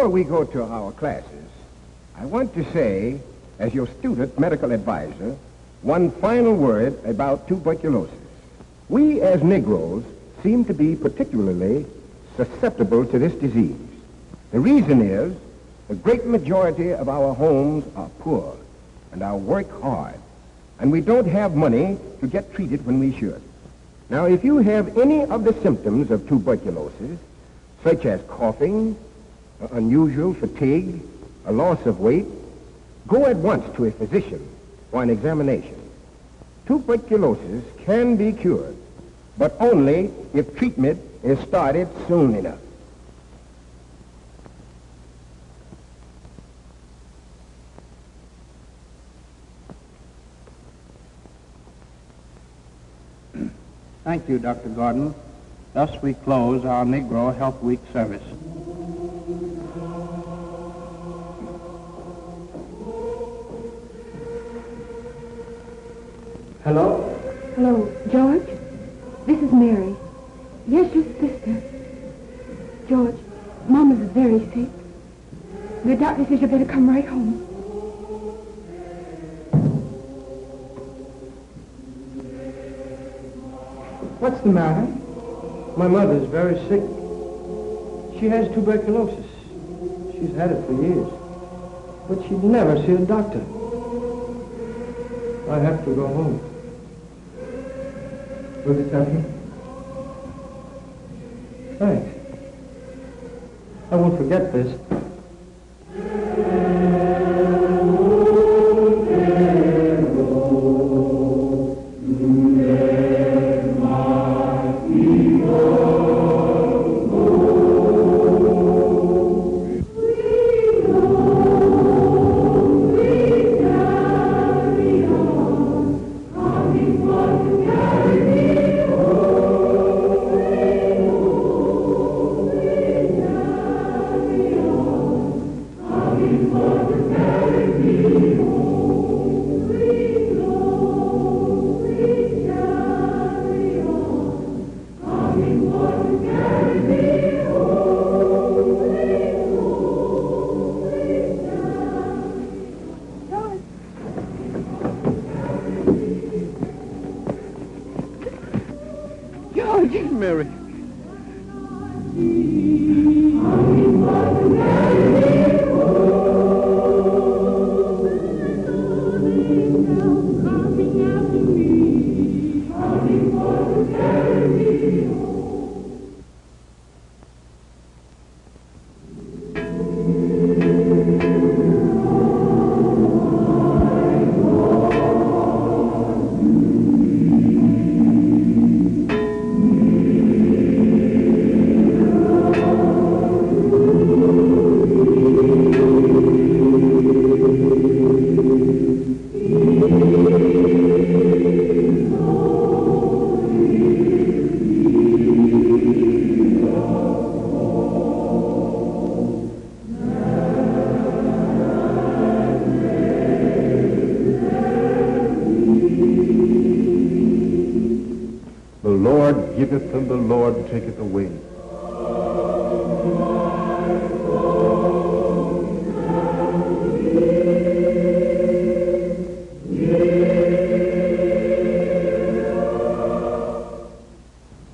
Before we go to our classes, I want to say, as your student medical advisor, one final word about tuberculosis. We as Negroes seem to be particularly susceptible to this disease. The reason is the great majority of our homes are poor and our work hard, and we don't have money to get treated when we should. Now, if you have any of the symptoms of tuberculosis, such as coughing, unusual fatigue, a loss of weight, go at once to a physician for an examination. Tuberculosis can be cured, but only if treatment is started soon enough. Thank you, Dr. Gordon. Thus we close our Negro Health Week service. Hello? Hello, George? This is Mary. Yes, your sister. George, Mama's very sick. The doctor says you better come right home. What's the matter? My mother's very sick. She has tuberculosis. She's had it for years. But she'd never see a doctor. I have to go home. Will you tell me? Thanks. I won't forget this. Mary. Giveth and the Lord taketh away.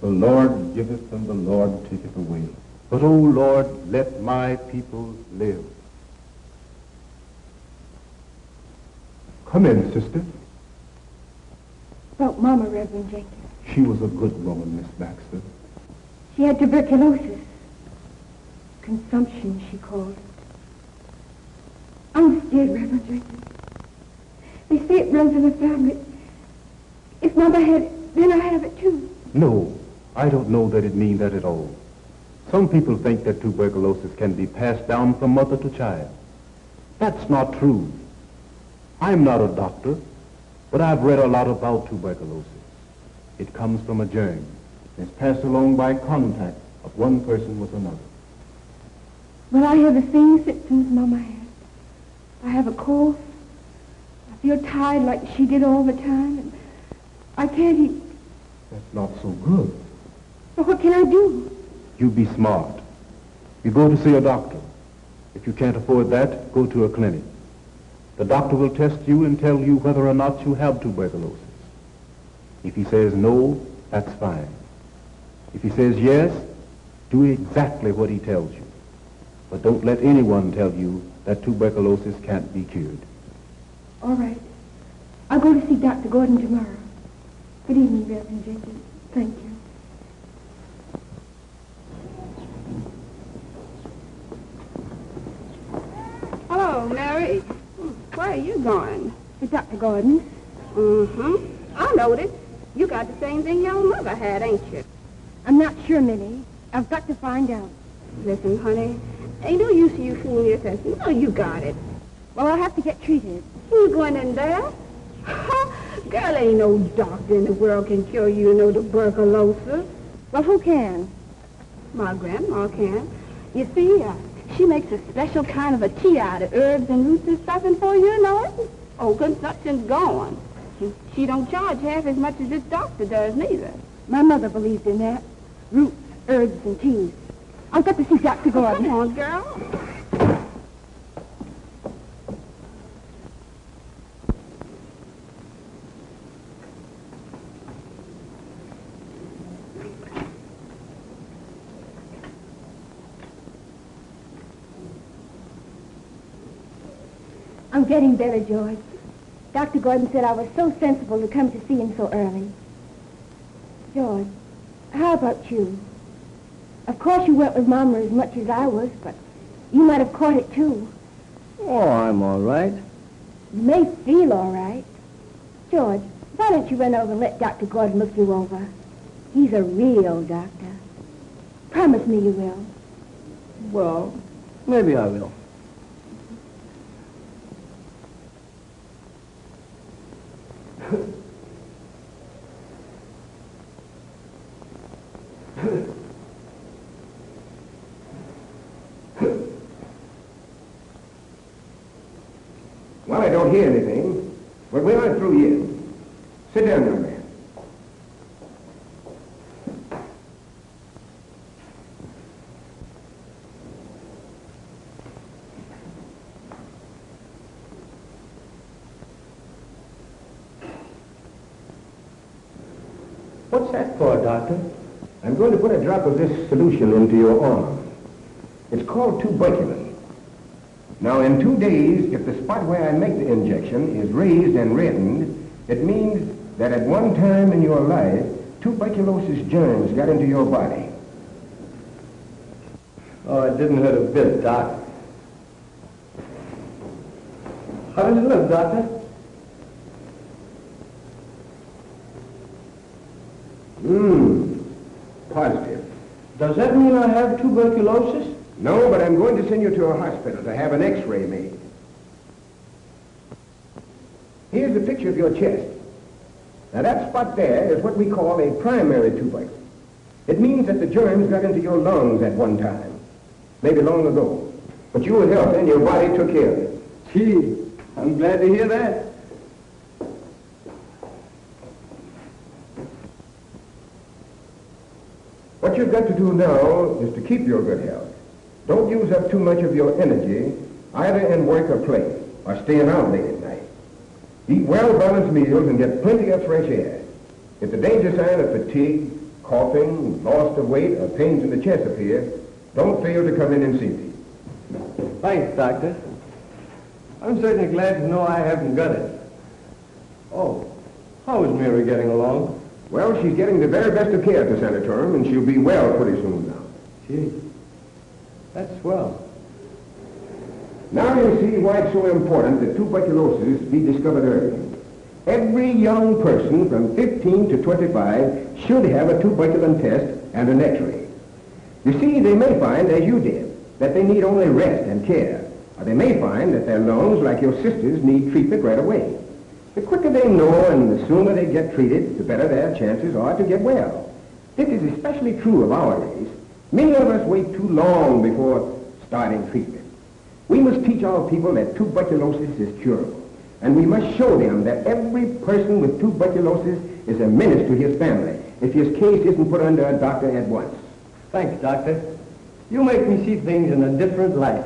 The Lord giveth and the Lord taketh away. But, O Lord, let my people live. Come in, sister. About Mama, Reverend Jenkins. She was a good woman, Miss Baxter. She had tuberculosis. Consumption, she called it. I'm scared, Reverend Jenkins. They say it runs in the family. If Mama had it, then I have it too. No, I don't know that it means that at all. Some people think that tuberculosis can be passed down from mother to child. That's not true. I'm not a doctor, but I've read a lot about tuberculosis. It comes from a germ. It's passed along by contact of one person with another. Well, I have the same symptoms Mama had. I have a cough. I feel tired like she did all the time, and I can't eat. That's not so good. So what can I do? You be smart. You go to see a doctor. If you can't afford that, go to a clinic. The doctor will test you and tell you whether or not you have tuberculosis. If he says no, that's fine. If he says yes, do exactly what he tells you. But don't let anyone tell you that tuberculosis can't be cured. All right. I'll go to see Dr. Gordon tomorrow. Good evening, Reverend Jenkins. Thank you. Hello, Mary. Where are you going? To Dr. Gordon's. Mm-hmm. I noticed. You got the same thing your mother had, ain't you? I'm not sure, Minnie. I've got to find out. Listen, honey, ain't no use of you fooling yourself. You know you got it. Well, I'll have to get treated. You going in there? Girl, ain't no doctor in the world can cure you no tuberculosis. Well, who can? My grandma can. You see, she makes a special kind of a tea out of herbs and roots and stuff, and for you know it, consumption's gone. She don't charge half as much as this doctor does, neither. My mother believed in that. Roots, herbs, and teas. I've got to see Dr. Gordon. Come on, girl. I'm getting better, George. Dr. Gordon said I was so sensible to come to see him so early. George, how about you? Of course you went with Mama as much as I was, but you might have caught it too. Oh, I'm all right. You may feel all right. George, why don't you run over and let Dr. Gordon look you over? He's a real doctor. Promise me you will. Well, maybe I will. Well, I don't hear anything, but we aren't through yet. Sit down, young man. What's that for, Doctor? I'm going to put a drop of this solution into your arm. It's called tuberculin. Now, in 2 days, if the spot where I make the injection is raised and reddened, it means that at one time in your life, tuberculosis germs got into your body. Oh, it didn't hurt a bit, Doc. How does it look, Doctor? Positive. Does that mean I have tuberculosis? No, but I'm going to send you to a hospital to have an x-ray made. Here's a picture of your chest. Now that spot there is what we call a primary tuberculosis. It means that the germs got into your lungs at one time, maybe long ago. But you were healthy and your body took care of it. Gee, I'm glad to hear that. What you've got to do now is to keep your good health. Don't use up too much of your energy, either in work or play, or staying out late at night. Eat well-balanced meals and get plenty of fresh air. If the danger sign of fatigue, coughing, loss of weight, or pains in the chest appear, don't fail to come in and see me. Thanks, Doctor. I'm certainly glad to know I haven't got it. Oh, how is Mary getting along? Well, she's getting the very best of care at the sanitarium, and she'll be well pretty soon now. Gee, that's swell. Now you see why it's so important that tuberculosis be discovered early. Every young person from 15 to 25 should have a tuberculin test and an x-ray. You see, they may find, as you did, that they need only rest and care. Or they may find that their lungs, like your sister's, need treatment right away. The quicker they know and the sooner they get treated, the better their chances are to get well. This is especially true of our days. Many of us wait too long before starting treatment. We must teach our people that tuberculosis is curable. And we must show them that every person with tuberculosis is a menace to his family if his case isn't put under a doctor at once. Thanks, Doctor. You make me see things in a different light.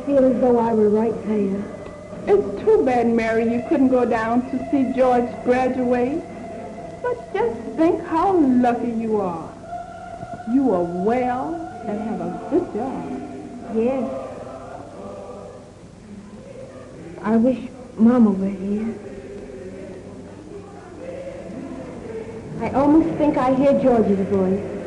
feel as though I were right there. It's too bad, Mary, you couldn't go down to see George graduate. But just think how lucky you are. You are well and have a good job. Yes. I wish Mama were here. I almost think I hear George's voice.